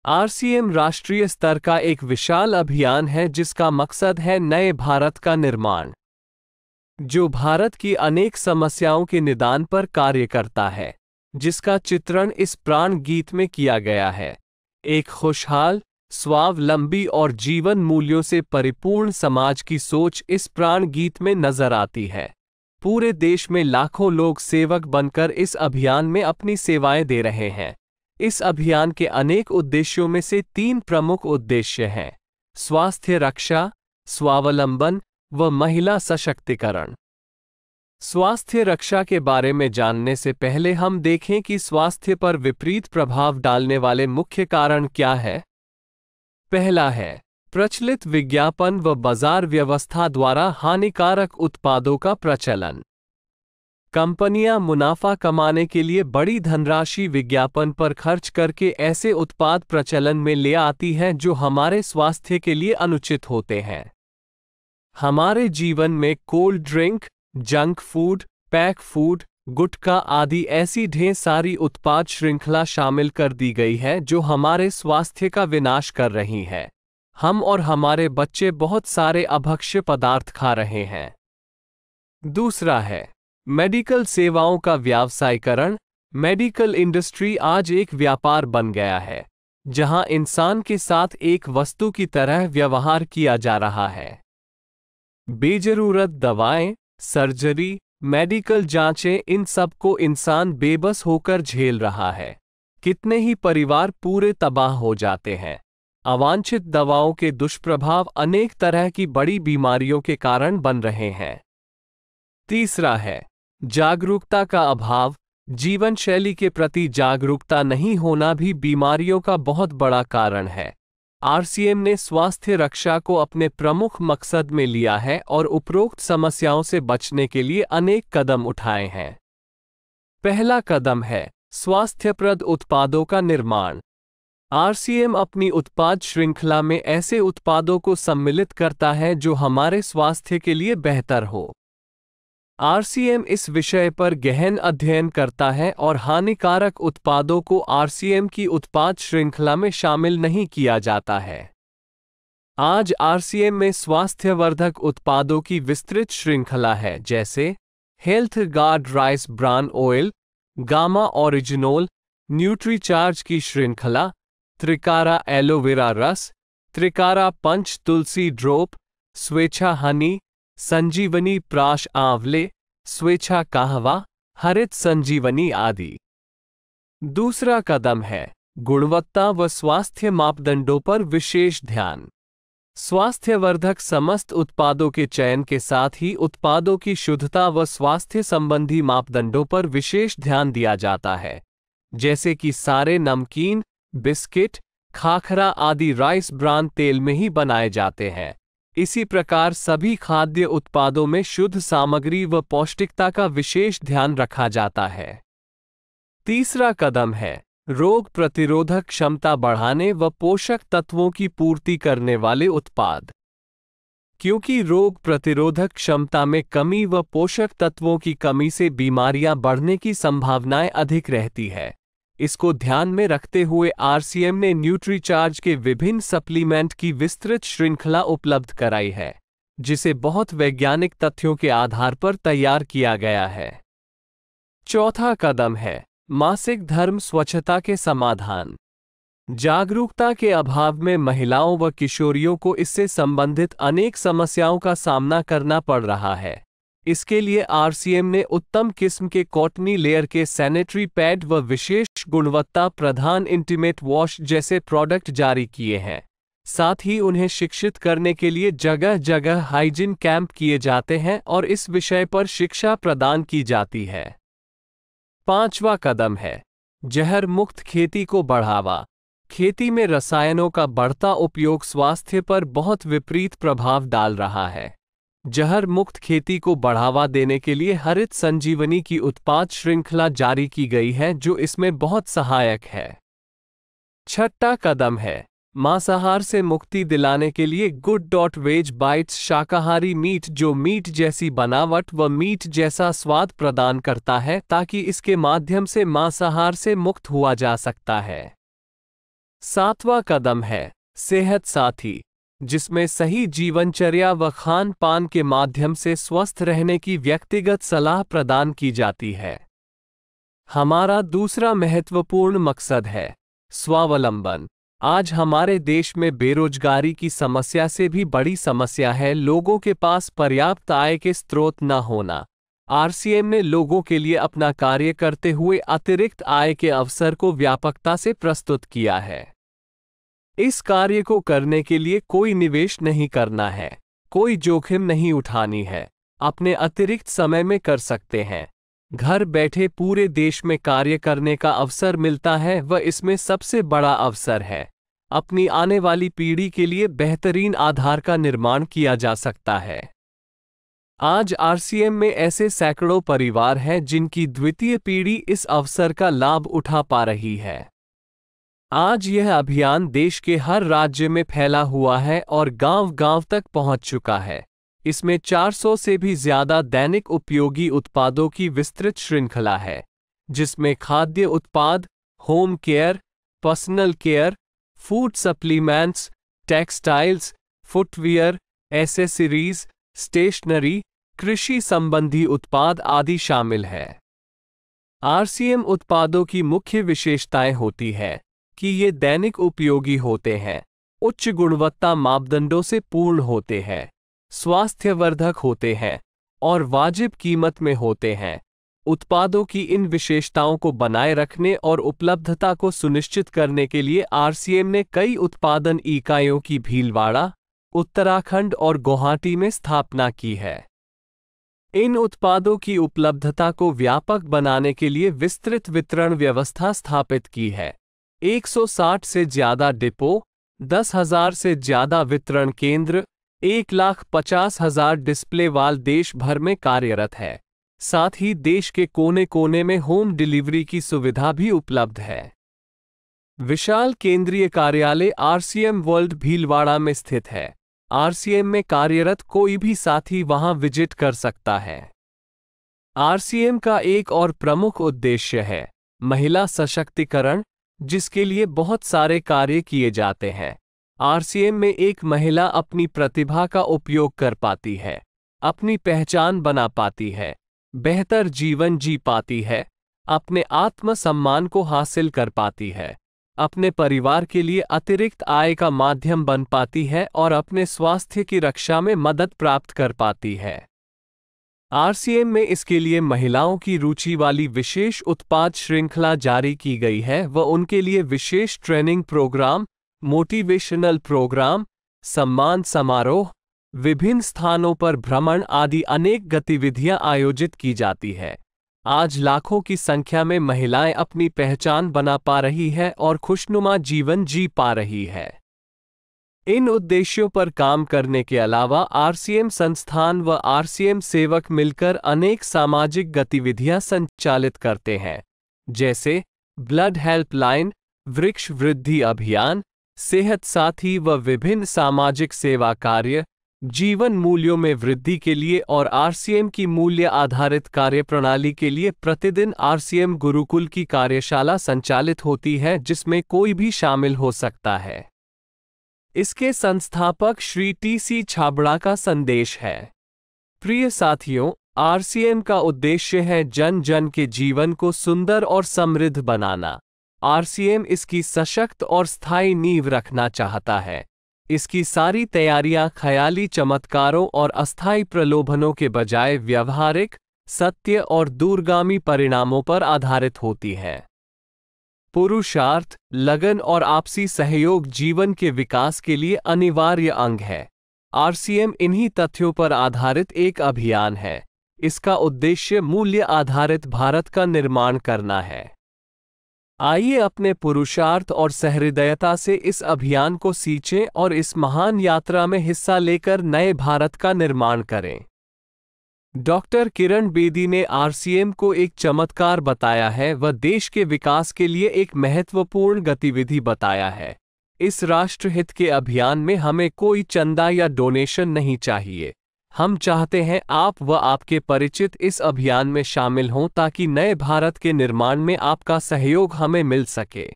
RCM राष्ट्रीय स्तर का एक विशाल अभियान है जिसका मकसद है नए भारत का निर्माण, जो भारत की अनेक समस्याओं के निदान पर कार्य करता है, जिसका चित्रण इस प्राण गीत में किया गया है। एक खुशहाल, स्वावलंबी और जीवन मूल्यों से परिपूर्ण समाज की सोच इस प्राण गीत में नजर आती है। पूरे देश में लाखों लोग सेवक बनकर इस अभियान में अपनी सेवाएं दे रहे हैं। इस अभियान के अनेक उद्देश्यों में से 3 प्रमुख उद्देश्य हैं: स्वास्थ्य रक्षा, स्वावलंबन व महिला सशक्तिकरण। स्वास्थ्य रक्षा के बारे में जानने से पहले हम देखें कि स्वास्थ्य पर विपरीत प्रभाव डालने वाले मुख्य कारण क्या है। पहला है प्रचलित विज्ञापन व बाजार व्यवस्था द्वारा हानिकारक उत्पादों का प्रचलन। कंपनियां मुनाफा कमाने के लिए बड़ी धनराशि विज्ञापन पर खर्च करके ऐसे उत्पाद प्रचलन में ले आती हैं जो हमारे स्वास्थ्य के लिए अनुचित होते हैं। हमारे जीवन में cold drink, junk food, pack food, गुटखा आदि ऐसी ढेर सारी उत्पाद श्रृंखला शामिल कर दी गई है जो हमारे स्वास्थ्य का विनाश कर रही है। हम और हमारे बच्चे बहुत सारे अभक्ष्य पदार्थ खा रहे हैं। दूसरा है मेडिकल सेवाओं का व्यावसायीकरण। मेडिकल इंडस्ट्री आज एक व्यापार बन गया है, जहां इंसान के साथ एक वस्तु की तरह व्यवहार किया जा रहा है। बेजरूरत दवाएं, सर्जरी, मेडिकल जांचें, इन सब को इंसान बेबस होकर झेल रहा है। कितने ही परिवार पूरे तबाह हो जाते हैं। अवांछित दवाओं के दुष्प्रभाव अनेक तरह की बड़ी बीमारियों के कारण बन रहे हैं। तीसरा है जागरूकता का अभाव। जीवन शैली के प्रति जागरूकता नहीं होना भी बीमारियों का बहुत बड़ा कारण है। आरसीएम ने स्वास्थ्य रक्षा को अपने प्रमुख मकसद में लिया है और उपरोक्त समस्याओं से बचने के लिए अनेक कदम उठाए हैं। पहला कदम है स्वास्थ्यप्रद उत्पादों का निर्माण। आरसीएम अपनी उत्पाद श्रृंखला में ऐसे उत्पादों को सम्मिलित करता है जो हमारे स्वास्थ्य के लिए बेहतर हो। आरसीएम इस विषय पर गहन अध्ययन करता है और हानिकारक उत्पादों को आरसीएम की उत्पाद श्रृंखला में शामिल नहीं किया जाता है। आज आरसीएम में स्वास्थ्यवर्धक उत्पादों की विस्तृत श्रृंखला है, जैसे health guard rice bran oil, gamma oryzanol, Nutricharge की श्रृंखला, त्रिकारा एलोवेरा रस, त्रिकारा पंच तुलसी ड्रॉप, स्वेच्छा हनी, संजीवनी प्राश आंवले, स्वेच्छा कहवा, हरित संजीवनी आदि। दूसरा कदम है गुणवत्ता व स्वास्थ्य मापदंडों पर विशेष ध्यान। स्वास्थ्यवर्धक समस्त उत्पादों के चयन के साथ ही उत्पादों की शुद्धता व स्वास्थ्य संबंधी मापदंडों पर विशेष ध्यान दिया जाता है, जैसे कि सारे नमकीन, बिस्किट, खाखरा आदि राइस ब्रान तेल में ही बनाए जाते हैं। इसी प्रकार सभी खाद्य उत्पादों में शुद्ध सामग्री व पौष्टिकता का विशेष ध्यान रखा जाता है। तीसरा कदम है रोग प्रतिरोधक क्षमता बढ़ाने व पोषक तत्वों की पूर्ति करने वाले उत्पाद। क्योंकि रोग प्रतिरोधक क्षमता में कमी व पोषक तत्वों की कमी से बीमारियां बढ़ने की संभावनाएं अधिक रहती है, इसको ध्यान में रखते हुए आरसीएम ने न्यूट्रीचार्ज के विभिन्न सप्लीमेंट की विस्तृत श्रृंखला उपलब्ध कराई है, जिसे बहुत वैज्ञानिक तथ्यों के आधार पर तैयार किया गया है। चौथा कदम है मासिक धर्म स्वच्छता के समाधान। जागरूकता के अभाव में महिलाओं व किशोरियों को इससे संबंधित अनेक समस्याओं का सामना करना पड़ रहा है। इसके लिए आरसीएम ने उत्तम किस्म के कॉटनी लेयर के सैनिटरी पैड व विशेष गुणवत्ता प्रधान इंटीमेट वॉश जैसे प्रोडक्ट जारी किए हैं। साथ ही उन्हें शिक्षित करने के लिए जगह जगह हाइजीन कैंप किए जाते हैं और इस विषय पर शिक्षा प्रदान की जाती है। पांचवा कदम है जहर मुक्त खेती को बढ़ावा। खेती में रसायनों का बढ़ता उपयोग स्वास्थ्य पर बहुत विपरीत प्रभाव डाल रहा है। जहर मुक्त खेती को बढ़ावा देने के लिए हरित संजीवनी की उत्पाद श्रृंखला जारी की गई है, जो इसमें बहुत सहायक है। छठा कदम है मांसाहार से मुक्ति दिलाने के लिए गुड.वेज बाइट्स शाकाहारी मीट, जो मीट जैसी बनावट व मीट जैसा स्वाद प्रदान करता है, ताकि इसके माध्यम से मांसाहार से मुक्त हुआ जा सकता है। 7वां कदम है सेहत साथी, जिसमें सही जीवनचर्या व खान पान के माध्यम से स्वस्थ रहने की व्यक्तिगत सलाह प्रदान की जाती है। हमारा दूसरा महत्वपूर्ण मकसद है स्वावलंबन। आज हमारे देश में बेरोजगारी की समस्या से भी बड़ी समस्या है लोगों के पास पर्याप्त आय के स्रोत न होना। आरसीएम ने लोगों के लिए अपना कार्य करते हुए अतिरिक्त आय के अवसर को व्यापकता से प्रस्तुत किया है। इस कार्य को करने के लिए कोई निवेश नहीं करना है, कोई जोखिम नहीं उठानी है, अपने अतिरिक्त समय में कर सकते हैं। घर बैठे पूरे देश में कार्य करने का अवसर मिलता है व इसमें सबसे बड़ा अवसर है अपनी आने वाली पीढ़ी के लिए बेहतरीन आधार का निर्माण किया जा सकता है। आज आरसीएम में ऐसे सैकड़ों परिवार हैं जिनकी द्वितीय पीढ़ी इस अवसर का लाभ उठा पा रही है। आज यह अभियान देश के हर राज्य में फैला हुआ है और गांव-गांव तक पहुंच चुका है। इसमें 400 से भी ज्यादा दैनिक उपयोगी उत्पादों की विस्तृत श्रृंखला है, जिसमें खाद्य उत्पाद, home care, personal care, food supplements, textiles, footwear, accessories, stationery, कृषि संबंधी उत्पाद आदि शामिल है। आरसीएम उत्पादों की मुख्य विशेषताएं होती है कि ये दैनिक उपयोगी होते हैं, उच्च गुणवत्ता मापदंडों से पूर्ण होते हैं, स्वास्थ्यवर्धक होते हैं और वाजिब कीमत में होते हैं। उत्पादों की इन विशेषताओं को बनाए रखने और उपलब्धता को सुनिश्चित करने के लिए आरसीएम ने कई उत्पादन इकाइयों की भीलवाड़ा, उत्तराखंड और गुवाहाटी में स्थापना की है। इन उत्पादों की उपलब्धता को व्यापक बनाने के लिए विस्तृत वितरण व्यवस्था स्थापित की है। 160 से ज्यादा डिपो, 10,000 से ज्यादा वितरण केंद्र, 1,50,000 डिस्प्ले वाल देश भर में कार्यरत है। साथ ही देश के कोने कोने में होम डिलीवरी की सुविधा भी उपलब्ध है। विशाल केंद्रीय कार्यालय आरसीएम वर्ल्ड भीलवाड़ा में स्थित है। आरसीएम में कार्यरत कोई भी साथी वहां विजिट कर सकता है। आरसीएम का एक और प्रमुख उद्देश्य है महिला सशक्तिकरण, जिसके लिए बहुत सारे कार्य किए जाते हैं। आरसीएम में एक महिला अपनी प्रतिभा का उपयोग कर पाती है, अपनी पहचान बना पाती है, बेहतर जीवन जी पाती है, अपने आत्मसम्मान को हासिल कर पाती है, अपने परिवार के लिए अतिरिक्त आय का माध्यम बन पाती है और अपने स्वास्थ्य की रक्षा में मदद प्राप्त कर पाती है। आरसीएम में इसके लिए महिलाओं की रुचि वाली विशेष उत्पाद श्रृंखला जारी की गई है व उनके लिए विशेष ट्रेनिंग प्रोग्राम, मोटिवेशनल प्रोग्राम, सम्मान समारोह, विभिन्न स्थानों पर भ्रमण आदि अनेक गतिविधियां आयोजित की जाती है। आज लाखों की संख्या में महिलाएं अपनी पहचान बना पा रही है और खुशनुमा जीवन जी पा रही है। इन उद्देश्यों पर काम करने के अलावा आरसीएम संस्थान व आरसीएम सेवक मिलकर अनेक सामाजिक गतिविधियां संचालित करते हैं, जैसे ब्लड हेल्पलाइन, वृक्ष वृद्धि अभियान, सेहत साथी व विभिन्न सामाजिक सेवा कार्य, जीवन मूल्यों में वृद्धि के लिए और आरसीएम की मूल्य आधारित कार्यप्रणाली के लिए प्रतिदिन आरसीएम गुरुकुल की कार्यशाला संचालित होती है, जिसमें कोई भी शामिल हो सकता है। इसके संस्थापक श्री टी.सी. छाबड़ा का संदेश है। प्रिय साथियों, आरसीएम का उद्देश्य है जन जन के जीवन को सुंदर और समृद्ध बनाना। आरसीएम इसकी सशक्त और स्थायी नींव रखना चाहता है। इसकी सारी तैयारियां ख्याली चमत्कारों और अस्थायी प्रलोभनों के बजाय व्यवहारिक, सत्य और दूरगामी परिणामों पर आधारित होती है। पुरुषार्थ, लगन और आपसी सहयोग जीवन के विकास के लिए अनिवार्य अंग है। आरसीएम इन्हीं तथ्यों पर आधारित एक अभियान है। इसका उद्देश्य मूल्य आधारित भारत का निर्माण करना है। आइए अपने पुरुषार्थ और सहृदयता से इस अभियान को सींचें और इस महान यात्रा में हिस्सा लेकर नए भारत का निर्माण करें। डॉक्टर किरण बेदी ने आरसीएम को एक चमत्कार बताया है व देश के विकास के लिए एक महत्वपूर्ण गतिविधि बताया है। इस राष्ट्रहित के अभियान में हमें कोई चंदा या डोनेशन नहीं चाहिए। हम चाहते हैं आप व आपके परिचित इस अभियान में शामिल हों ताकि नए भारत के निर्माण में आपका सहयोग हमें मिल सके।